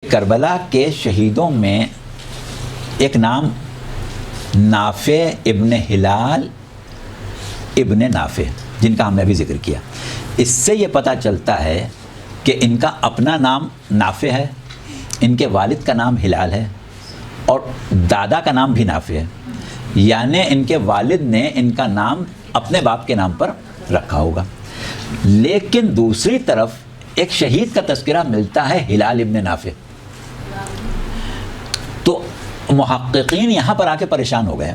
کربلا کے شہیدوں میں ایک نام نافع ابن ہلال ابن نافع، جن کا ہم نے ابھی ذکر کیا. اس سے یہ پتہ چلتا ہے کہ ان کا اپنا نام نافع ہے، ان کے والد کا نام ہلال ہے اور دادا کا نام بھی نافع ہے، یعنی ان کے والد نے ان کا نام اپنے باپ کے نام پر رکھا ہوگا. لیکن دوسری طرف ایک شہید کا تذکرہ ملتا ہے ہلال ابن نافع، تو محققین یہاں پر آ کے پریشان ہو گئے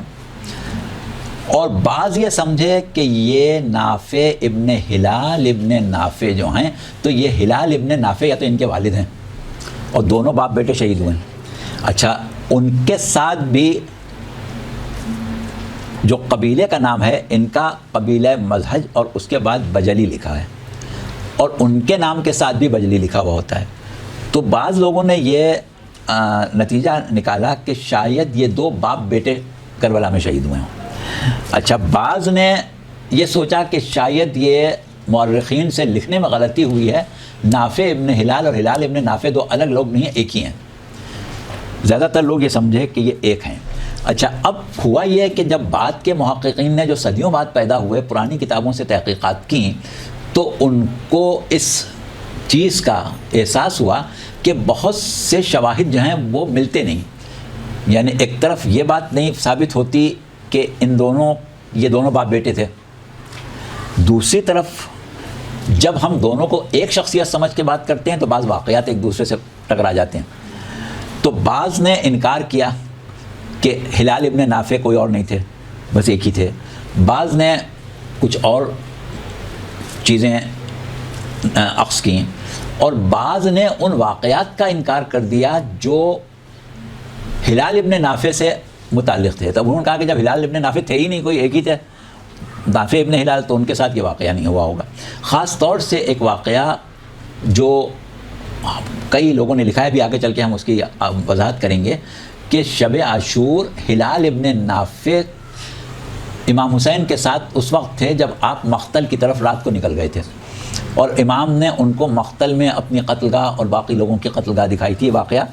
اور بعض یہ سمجھے کہ یہ نافع ابن ہلال ابن نافع جو ہیں تو یہ ہلال ابن نافع یا تو ان کے والد ہیں اور دونوں باپ بیٹے شہید ہوئے ہیں. اچھا، ان کے ساتھ بھی جو قبیلے کا نام ہے ان کا قبیلہ مزہج اور اس کے بعد بجلی لکھا ہے اور ان کے نام کے ساتھ بھی بجلی لکھا ہوا ہوتا ہے. تو بعض لوگوں نے یہ نتیجہ نکالا کہ شاید یہ دو باپ بیٹے کربلا میں شہید ہوئے ہوں. اچھا، بعض نے یہ سوچا کہ شاید یہ مورخین سے لکھنے میں غلطی ہوئی ہے، نافع ابن ہلال اور ہلال ابن نافع دو الگ لوگ نہیں ہیں، ایک ہی ہیں. زیادہ تر لوگ یہ سمجھے کہ یہ ایک ہیں. اچھا، اب ہوا یہ کہ جب بعد کے محققین نے جو صدیوں بعد پیدا ہوئے پرانی کتابوں سے تحقیقات کی تو ان کو اس چیز کا احساس ہوا کہ بہت سے شواہد جو ہیں وہ ملتے نہیں. یعنی ایک طرف یہ بات نہیں ثابت ہوتی کہ یہ دونوں باپ بیٹے تھے، دوسری طرف جب ہم دونوں کو ایک شخصیت سمجھ کے بات کرتے ہیں تو بعض واقعات ایک دوسرے سے ٹکرا جاتے ہیں. تو بعض نے انکار کیا کہ ہلال ابن نافع کوئی اور نہیں تھے، بس ایک ہی تھے. بعض نے کچھ اور چیزیں اخذ کیں اور بعض نے ان واقعات کا انکار کر دیا جو ہلال ابن نافع سے متعلق تھے. تب انہوں نے کہا کہ جب ہلال ابن نافع تھے ہی نہیں، کوئی ایک ہی تھے نافع ابن ہلال، تو ان کے ساتھ یہ واقعہ نہیں ہوا ہوگا. خاص طور سے ایک واقعہ جو کئی لوگوں نے لکھا ہے، بھی آگے چل کے ہم اس کی وضاحت کریں گے، کہ شب عاشور ہلال ابن نافع امام حسین کے ساتھ اس وقت تھے جب آپ مقتل کی طرف رات کو نکل گئے تھے اور امام نے ان کو مقتل میں اپنی قتل گاہ اور باقی لوگوں کی قتل گاہ دکھائی تھی. یہ واقعہ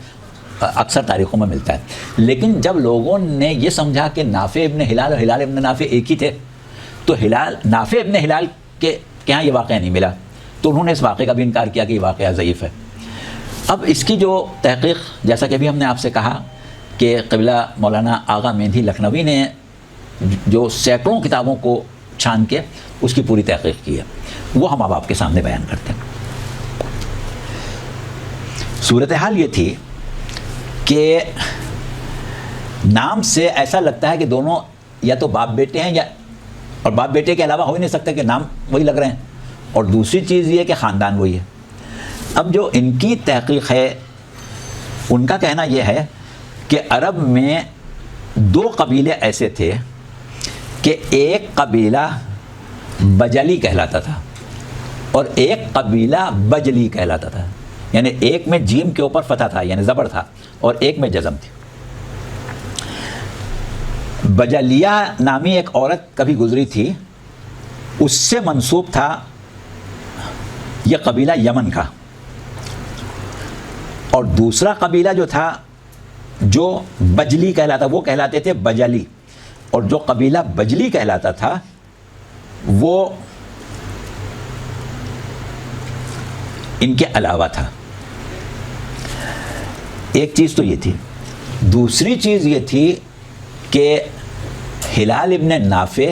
اکثر تاریخوں میں ملتا ہے. لیکن جب لوگوں نے یہ سمجھا کہ نافع ابن ہلال اور ہلال ابن نافع ایک ہی تھے تو نافع ابن ہلال کے یہاں یہ واقعہ نہیں ملا، تو انہوں نے اس واقعے کا بھی انکار کیا کہ یہ واقعہ ضعیف ہے. اب اس کی جو تحقیق، جیسا کہ ابھی ہم نے آپ سے کہا کہ قبلہ مولانا آغا مہندی لکھنوی نے جو سینکڑوں کتابوں کو چھان کے اس کی پوری تحقیق کی ہے، وہ ہم اب آپ کے سامنے بیان کرتے ہیں. صورتحال یہ تھی کہ نام سے ایسا لگتا ہے کہ دونوں یا تو باپ بیٹے ہیں، اور باپ بیٹے کے علاوہ ہو ہی نہیں سکتا کہ نام وہی لگ رہے ہیں، اور دوسری چیز یہ کہ خاندان وہی ہے. اب جو ان کی تحقیق ہے ان کا کہنا یہ ہے کہ عرب میں دو قبیلے ایسے تھے کہ ایک قبیلہ بجلی کہلاتا تھا اور ایک قبیلہ بجلی کہلاتا تھا. یعنی ایک میں جیم کے اوپر فتح تھا یعنی زبر تھا اور ایک میں جزم تھی. بجلیہ نامی ایک عورت کبھی گزری تھی، اس سے منسوب تھا یہ قبیلہ یمن کا، اور دوسرا قبیلہ جو تھا جو بجلی کہلاتا وہ کہلاتے تھے بجلی، اور جو قبیلہ بجلی کہلاتا تھا وہ ان کے علاوہ تھا. ایک چیز تو یہ تھی. دوسری چیز یہ تھی کہ ہلال ابن نافع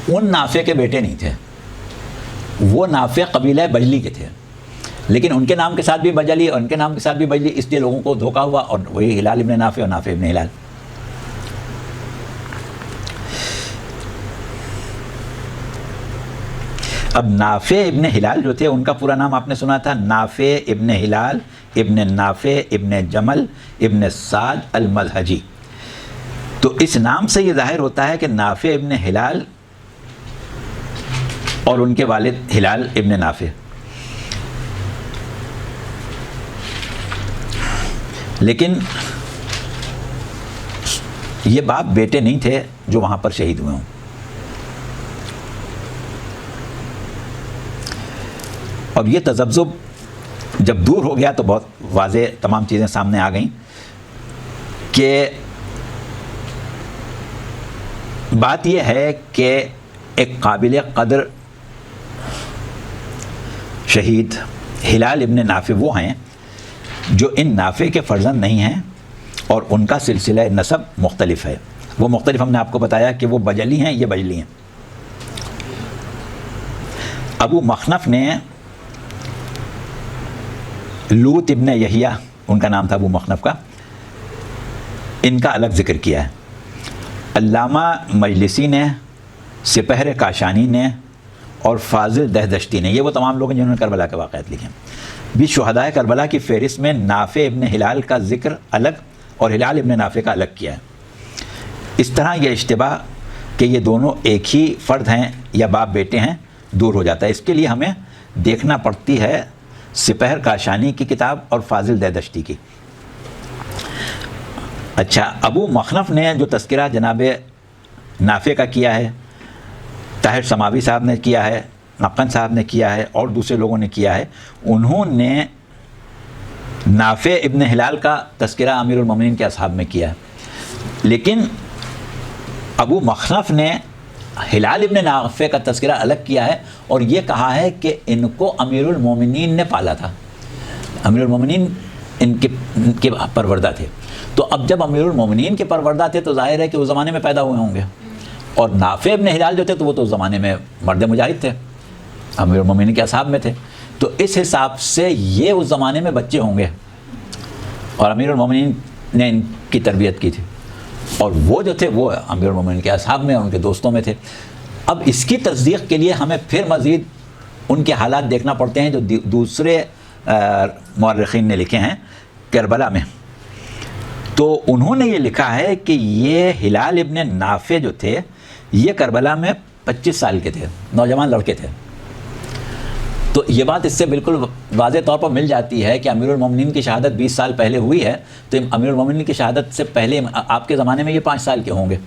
ان نافع کے بیٹے نہیں تھے، وہ نافع قبیلہ بجلی کے تھے، لیکن ان کے نام کے ساتھ بھی بجلی اور ان کے نام کے ساتھ بھی بجلی، اس لیے لوگوں کو دھوکہ ہوا اور وہی ہلال ابن نافع اور نافع ابن ہلال. اب نافع ابن ہلال جو تھے ان کا پورا نام آپ نے سنا تھا، نافع ابن ہلال ابن نافع ابن جمل ابن سعد المزہجی. تو اس نام سے یہ ظاہر ہوتا ہے کہ نافع ابن ہلال اور ان کے والد ہلال ابن نافع. لیکن یہ باپ بیٹے نہیں تھے جو وہاں پر شہید ہوئے ہوں. اب یہ تذبذب جب دور ہو گیا تو بہت واضح تمام چیزیں سامنے آ گئیں کہ بات یہ ہے کہ ایک قابل قدر شہید ہلال ابن نافع وہ ہیں جو ان نافع کے فرزند نہیں ہیں اور ان کا سلسلہ نسب مختلف ہے. وہ مختلف ہم نے آپ کو بتایا کہ وہ بجلی ہیں، یہ بجلی ہیں. ابو مخنف نے لوط ابن یحییٰ، ان کا نام تھا ابو مخنف کا، ان کا الگ ذکر کیا ہے. علامہ مجلسی نے، سپہر کاشانی نے اور فاضل دہدشتی نے، یہ وہ تمام لوگ ہیں جنہوں نے کربلا کے واقعات لکھے ہیں، بھی شہدائے کربلا کی فہرست میں نافع ابن ہلال کا ذکر الگ اور ہلال ابن نافع کا الگ کیا ہے. اس طرح یہ اشتباہ کہ یہ دونوں ایک ہی فرد ہیں یا باپ بیٹے ہیں دور ہو جاتا ہے. اس کے لیے ہمیں دیکھنا پڑتی ہے سپہر کاشانی کی کتاب اور فاضل دہدشتی کی. اچھا، ابو مخنف نے جو تذکرہ جناب نافع کا کیا ہے، طاہر سماوی صاحب نے کیا ہے، نقن صاحب نے کیا ہے اور دوسرے لوگوں نے کیا ہے، انہوں نے نافع ابن ہلال کا تذکرہ امیر المومنین کے اصحاب میں کیا ہے. لیکن ابو مخنف نے ہلال ابن نافع کا تذکرہ الگ کیا ہے اور یہ کہا ہے کہ ان کو امیر المومنین نے پالا تھا، امیر المومنین ان کے پروردہ تھے. تو اب جب امیر المومنین کے پروردہ تھے تو ظاہر ہے کہ اس زمانے میں پیدا ہوئے ہوں گے، اور نافع ابن ہلال جو تھے تو وہ تو اس زمانے میں مرد مجاہد تھے، امیر المومنین کے اصحاب میں تھے. تو اس حساب سے یہ اس زمانے میں بچے ہوں گے اور امیر المومنین نے ان کی تربیت کی تھی، اور وہ جو تھے وہ امیر المومنین کے اصحاب میں اور ان کے دوستوں میں تھے. اب اس کی تصدیق کے لیے ہمیں پھر مزید ان کے حالات دیکھنا پڑتے ہیں جو دوسرے مورخین نے لکھے ہیں کربلا میں. تو انہوں نے یہ لکھا ہے کہ یہ ہلال ابن نافع جو تھے یہ کربلا میں 25 سال کے تھے، نوجوان لڑکے تھے. تو یہ بات اس سے بالکل واضح طور پر مل جاتی ہے کہ امیر المومنین کی شہادت 20 سال پہلے ہوئی ہے، تو امیر المومنین کی شہادت سے پہلے آپ کے زمانے میں یہ 5 سال کے ہوں گے،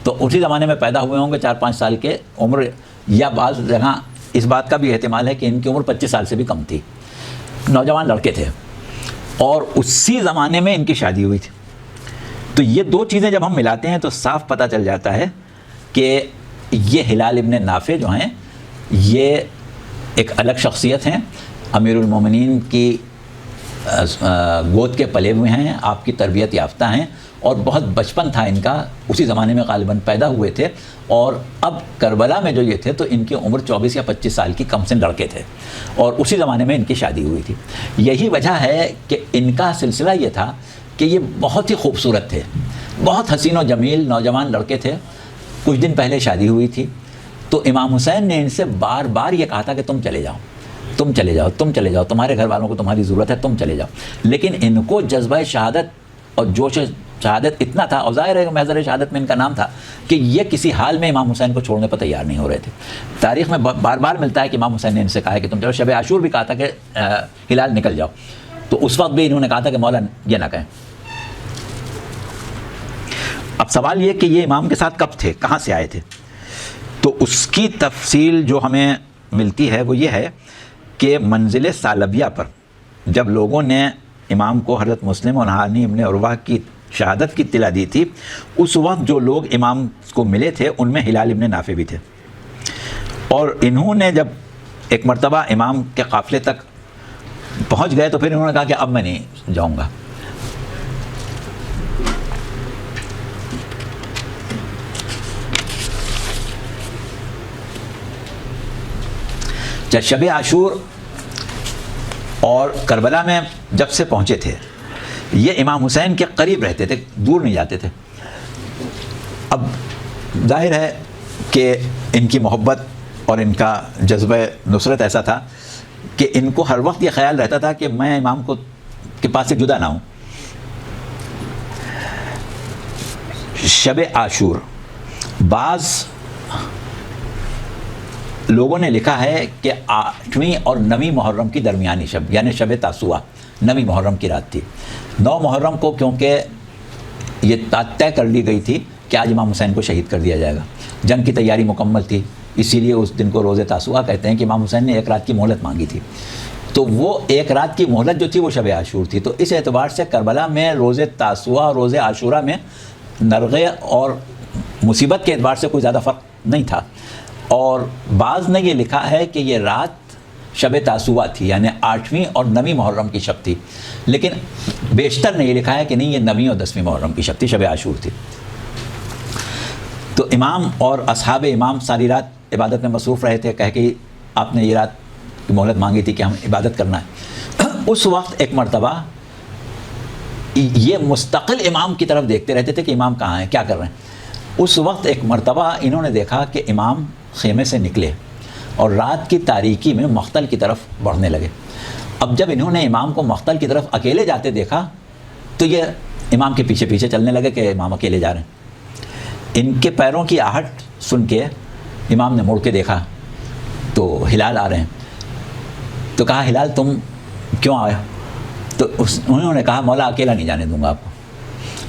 تو اسی زمانے میں پیدا ہوئے ہوں گے 4-5 سال کے عمر، یا بعض جگہ اس بات کا بھی احتمال ہے کہ ان کی عمر 25 سال سے بھی کم تھی، نوجوان لڑکے تھے اور اسی زمانے میں ان کی شادی ہوئی تھی. تو یہ دو چیزیں جب ہم ملاتے ہیں تو صاف پتہ چل جاتا ہے کہ یہ ہلال ابن نافع جو ہیں یہ ایک الگ شخصیت ہیں، امیر المومنین کی گود کے پلے ہوئے ہیں، آپ کی تربیت یافتہ ہیں، اور بہت بچپن تھا ان کا، اسی زمانے میں غالباً پیدا ہوئے تھے. اور اب کربلا میں جو یہ تھے تو ان کی عمر 24 یا 25 سال کی کم سن لڑکے تھے، اور اسی زمانے میں ان کی شادی ہوئی تھی. یہی وجہ ہے کہ ان کا سلسلہ یہ تھا کہ یہ بہت ہی خوبصورت تھے، بہت حسین و جمیل نوجوان لڑکے تھے. کچھ دن پہلے شادی ہوئی تھی تو امام حسین نے ان سے بار بار یہ کہا تھا کہ تم چلے جاؤ، تم چلے جاؤ، تم چلے جاؤ، تمہارے گھر والوں کو تمہاری ضرورت ہے، تم چلے جاؤ. لیکن ان کو جذبہ شہادت اور جوش شہادت اتنا تھا، اور ظاہر ہے کہ محضر شہادت میں ان کا نام تھا، کہ یہ کسی حال میں امام حسین کو چھوڑنے پر تیار نہیں ہو رہے تھے. تاریخ میں بار بار ملتا ہے کہ امام حسین نے ان سے کہا ہے کہ تم چلو. شب عاشور بھی کہا تھا کہ ہلال نکل جاؤ، تو اس وقت بھی انہوں نے کہا تھا کہ مولا یہ نہ کہیں. اب سوال یہ کہ یہ امام کے ساتھ کب تھے، کہاں سے آئے تھے؟ تو اس کی تفصیل جو ہمیں ملتی ہے وہ یہ ہے کہ منزل ثعلبیہ پر جب لوگوں نے امام کو حضرت مسلم اور ہانی ابن عروہ کی شہادت کی اطلاع دی تھی، اس وقت جو لوگ امام کو ملے تھے ان میں ہلال ابن نافع بھی تھے. اور انہوں نے جب ایک مرتبہ امام کے قافلے تک پہنچ گئے تو پھر انہوں نے کہا کہ اب میں نہیں جاؤں گا. شب عاشور اور کربلا میں جب سے پہنچے تھے یہ امام حسین کے قریب رہتے تھے، دور نہیں جاتے تھے. اب ظاہر ہے کہ ان کی محبت اور ان کا جذبہ نصرت ایسا تھا کہ ان کو ہر وقت یہ خیال رہتا تھا کہ میں امام کو کے پاس سے جدا نہ ہوں. شب عاشور بعض لوگوں نے لکھا ہے کہ 8ویں اور 9ویں محرم کی درمیانی شب، یعنی شب تاسوعہ 9ویں محرم کی رات تھی. 9 محرم کو کیونکہ یہ طے کر لی گئی تھی کہ آج امام حسین کو شہید کر دیا جائے گا، جنگ کی تیاری مکمل تھی، اسی لیے اس دن کو روز تاسوعہ کہتے ہیں کہ امام حسین نے 1 رات کی مہلت مانگی تھی. تو وہ ایک رات کی مہلت جو تھی وہ شب عاشور تھی. تو اس اعتبار سے کربلا میں روز تاسوعہ اور روز عاشورہ میں نرغے اور مصیبت کے اعتبار سے کوئی زیادہ فرق نہیں تھا. اور بعض نے یہ لکھا ہے کہ یہ رات شب تاسوعہ تھی، یعنی 8ویں اور 9ویں محرم کی شب تھی، لیکن بیشتر نے یہ لکھا ہے کہ نہیں، یہ 9ویں اور 10ویں محرم کی شب تھی، شب عاشور تھی. تو امام اور اصحاب امام ساری رات عبادت میں مصروف رہے تھے، کہہ کہ آپ نے یہ رات کی مہلت مانگی تھی کہ ہم عبادت کرنا ہے. اس وقت ایک مرتبہ یہ مستقل امام کی طرف دیکھتے رہتے تھے کہ امام کہاں ہیں، کیا کر رہے ہیں. اس وقت ایک مرتبہ انہوں نے دیکھا کہ امام خیمے سے نکلے اور رات کی تاریکی میں مختل کی طرف بڑھنے لگے. اب جب انہوں نے امام کو مختل کی طرف اکیلے جاتے دیکھا تو یہ امام کے پیچھے پیچھے چلنے لگے کہ امام اکیلے جا رہے ہیں. ان کے پیروں کی آہٹ سن کے امام نے مڑ کے دیکھا تو ہلال آ رہے ہیں. تو کہا ہلال تم کیوں آئے؟ تو انہوں نے کہا مولا اکیلا نہیں جانے دوں گا آپ کو،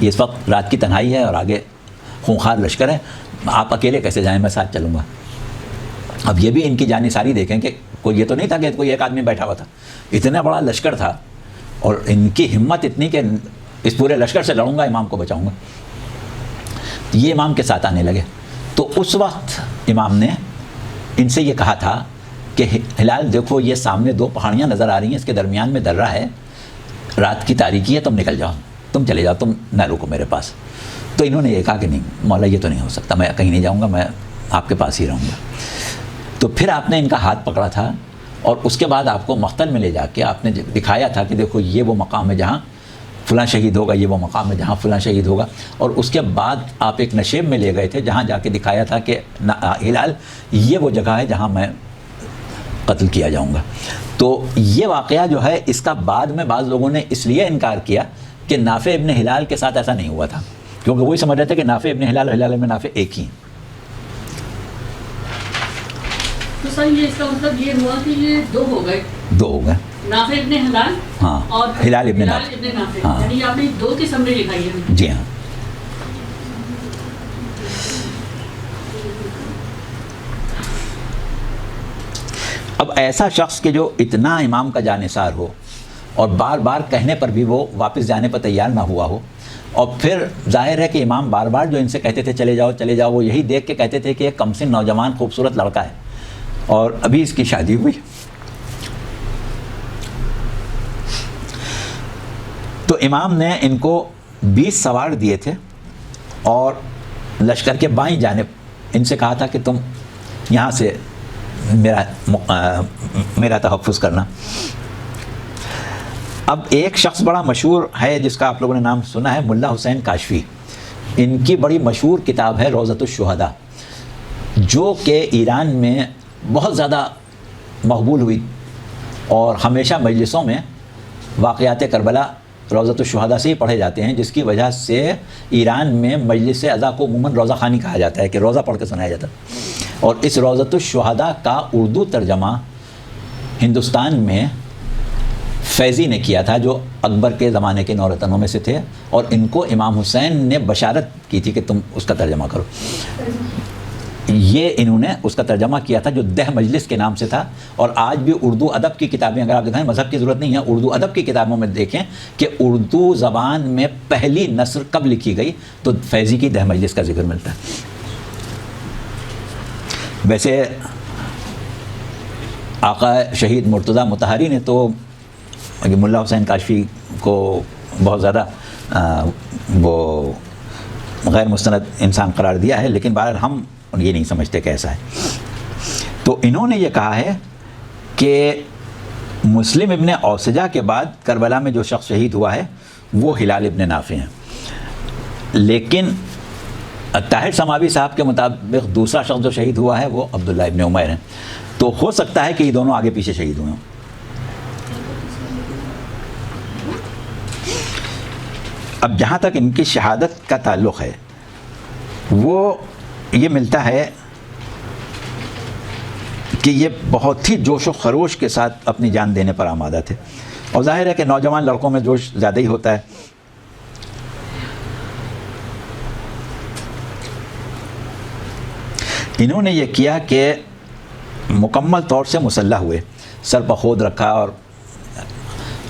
یہ اس وقت رات کی تنہائی ہے اور آگے خونخوار لشکر ہے، آپ اکیلے کیسے جائیں، میں ساتھ چلوں گا. اب یہ بھی ان کی جانی ساری دیکھیں کہ کوئی یہ تو نہیں تھا کہ کوئی ایک آدمی بیٹھا ہوا تھا، اتنا بڑا لشکر تھا اور ان کی ہمت اتنی کہ اس پورے لشکر سے لڑوں گا، امام کو بچاؤں گا. یہ امام کے ساتھ آنے لگے. تو اس وقت امام نے ان سے یہ کہا تھا کہ ہلال دیکھو یہ سامنے 2 پہاڑیاں نظر آ رہی ہیں، اس کے درمیان میں درہ ہے، رات کی تاریکی ہے، تم نکل جاؤ، تم چلے جاؤ، تم نہ رکو میرے پاس. تو انہوں نے یہ کہا کہ نہیں مولا یہ تو نہیں ہو سکتا، میں کہیں نہیں جاؤں گا، میں آپ کے پاس ہی رہوں گا. تو پھر آپ نے ان کا ہاتھ پکڑا تھا اور اس کے بعد آپ کو مختل میں لے جا کے آپ نے دکھایا تھا کہ دیکھو یہ وہ مقام ہے جہاں فلاں شہید ہوگا، یہ وہ مقام ہے جہاں فلاں شہید ہوگا. اور اس کے بعد آپ ایک نشیب میں لے گئے تھے جہاں جا کے دکھایا تھا کہ ہلال یہ وہ جگہ ہے جہاں میں قتل کیا جاؤں گا. تو یہ واقعہ جو ہے اس کا بعد میں بعض لوگوں نے اس لیے انکار کیا کہ نافع ابن ہلال کے ساتھ ایسا نہیں ہوا تھا، کیونکہ وہی سمجھ رہے تھے کہ نافع ابن ہلال اور ہلال ابن نافع ایک ہی ہیں. تو سر یہ اس کا مطلب یہ ہوا کہ یہ 2 ہو گئے، نافع ابن ہلال ہاں اور ہلال ابن نافع، ہاں یعنی آپ نے 2 قسم میں لکھائی ہے. جی ہاں. اب ایسا شخص کہ جو اتنا امام کا جانثار ہو اور بار بار کہنے پر بھی وہ واپس جانے پر تیار نہ ہوا ہو، اور پھر ظاہر ہے کہ امام بار بار جو ان سے کہتے تھے چلے جاؤ چلے جاؤ، وہ یہی دیکھ کے کہتے تھے کہ ایک کم سن نوجوان خوبصورت لڑکا ہے اور ابھی اس کی شادی ہوئی. تو امام نے ان کو 20 سوار دیے تھے اور لشکر کے بائیں جانب ان سے کہا تھا کہ تم یہاں سے میرا تحفظ کرنا. اب ایک شخص بڑا مشہور ہے جس کا آپ لوگوں نے نام سنا ہے، ملا حسین کاشفی. ان کی بڑی مشہور کتاب ہے روضۃ الشہداء، جو کہ ایران میں بہت زیادہ مقبول ہوئی اور ہمیشہ مجلسوں میں واقعات کربلا روضۃ الشہداء سے ہی پڑھے جاتے ہیں، جس کی وجہ سے ایران میں مجلس اعضاء کو عموماً روضہ خوانی کہا جاتا ہے کہ روضہ پڑھ کے سنایا جاتا ہے. اور اس روضۃ الشہداء کا اردو ترجمہ ہندوستان میں فیضی نے کیا تھا، جو اکبر کے زمانے کے نورتنوں میں سے تھے، اور ان کو امام حسین نے بشارت کی تھی کہ تم اس کا ترجمہ کرو. یہ انہوں نے اس کا ترجمہ کیا تھا جو دہ مجلس کے نام سے تھا. اور آج بھی اردو ادب کی کتابیں اگر آپ دکھائیں، مذہب کی ضرورت نہیں ہے، اردو ادب کی کتابوں میں دیکھیں کہ اردو زبان میں پہلی نثر کب لکھی گئی تو فیضی کی دہ مجلس کا ذکر ملتا ہے. ویسے آقا شہید مرتضیٰ مطہری نے تو ملا حسین کاشفی کو بہت زیادہ وہ غیر مستند انسان قرار دیا ہے، لیکن بہرحال ہم یہ نہیں سمجھتے کہ ایسا ہے. تو انہوں نے یہ کہا ہے کہ مسلم ابن اوسجہ کے بعد کربلا میں جو شخص شہید ہوا ہے وہ ہلال ابن نافع ہیں، لیکن طاہر سماوی صاحب کے مطابق دوسرا شخص جو شہید ہوا ہے وہ عبداللہ ابن عمیر ہیں. تو ہو سکتا ہے کہ یہ دونوں آگے پیچھے شہید ہوئے ہوں. اب جہاں تک ان کی شہادت کا تعلق ہے، وہ یہ ملتا ہے کہ یہ بہت ہی جوش و خروش کے ساتھ اپنی جان دینے پر آمادہ تھے، اور ظاہر ہے کہ نوجوان لڑکوں میں جوش زیادہ ہی ہوتا ہے. انہوں نے یہ کیا کہ مکمل طور سے مسلح ہوئے، سر پر خود رکھا اور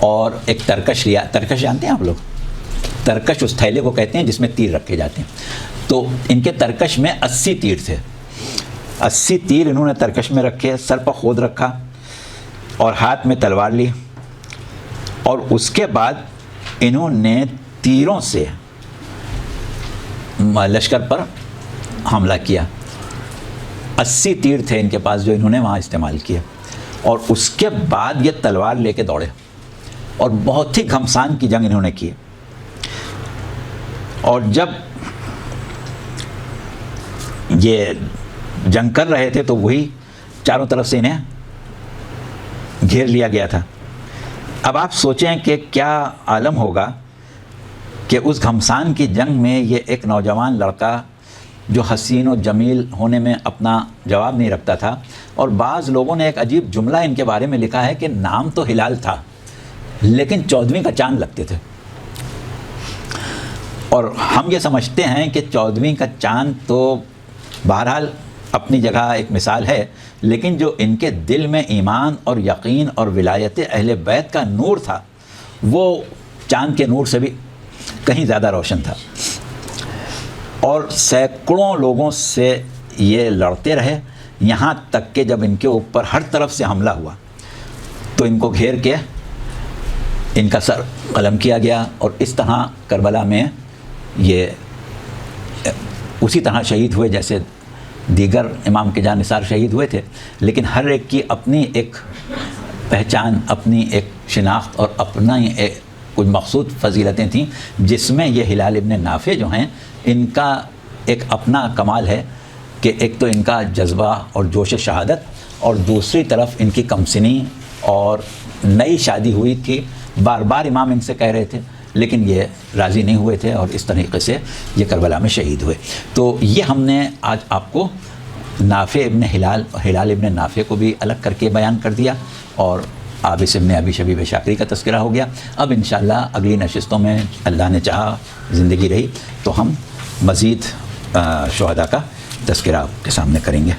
اور ایک ترکش لیا. ترکش جانتے ہیں آپ لوگ؟ ترکش اس تھیلے کو کہتے ہیں جس میں تیر رکھے جاتے ہیں. تو ان کے ترکش میں 80 تیر تھے. 80 تیر انہوں نے ترکش میں رکھے, سر پر خود رکھا اور ہاتھ میں تلوار لی, اور اس کے بعد انہوں نے تیروں سے لشکر پر حملہ کیا. 80 تیر تھے ان کے پاس جو انہوں نے وہاں استعمال کیا, اور اس کے بعد یہ تلوار لے کے دوڑے, اور بہت ہی گھمسان کی جنگ انہوں نے کی. اور جب یہ جنگ کر رہے تھے تو وہی چاروں طرف سے انہیں گھیر لیا گیا تھا. اب آپ سوچیں کہ کیا عالم ہوگا کہ اس گھمسان کی جنگ میں یہ ایک نوجوان لڑکا جو حسین و جمیل ہونے میں اپنا جواب نہیں رکھتا تھا, اور بعض لوگوں نے ایک عجیب جملہ ان کے بارے میں لکھا ہے کہ نام تو ہلال تھا لیکن 14ویں کا چاند لگتے تھے. اور ہم یہ سمجھتے ہیں کہ 14ویں کا چاند تو بہرحال اپنی جگہ ایک مثال ہے, لیکن جو ان کے دل میں ایمان اور یقین اور ولایت اہل بیت کا نور تھا وہ چاند کے نور سے بھی کہیں زیادہ روشن تھا. اور سینکڑوں لوگوں سے یہ لڑتے رہے, یہاں تک کہ جب ان کے اوپر ہر طرف سے حملہ ہوا تو ان کو گھیر کے ان کا سر قلم کیا گیا, اور اس طرح کربلا میں یہ اسی طرح شہید ہوئے جیسے دیگر امام کے جانثار شہید ہوئے تھے. لیکن ہر ایک کی اپنی ایک پہچان, اپنی ایک شناخت اور اپنا ایک کچھ مخصوص فضیلتیں تھیں, جس میں یہ ہلال ابن نافع جو ہیں ان کا ایک اپنا کمال ہے کہ ایک تو ان کا جذبہ اور جوش شہادت, اور دوسری طرف ان کی کمسنی, اور نئی شادی ہوئی تھی, بار بار امام ان سے کہہ رہے تھے لیکن یہ راضی نہیں ہوئے تھے, اور اس طریقے سے یہ کربلا میں شہید ہوئے. تو یہ ہم نے آج آپ کو نافع ابن ہلال ابن نافع کو بھی الگ کر کے بیان کر دیا, اور عابس ابن ابی شبیب شاکری کا تذکرہ ہو گیا. اب انشاءاللہ اگلی نشستوں میں اللہ نے چاہا زندگی رہی تو ہم مزید شہداء کا تذکرہ آپ کے سامنے کریں گے.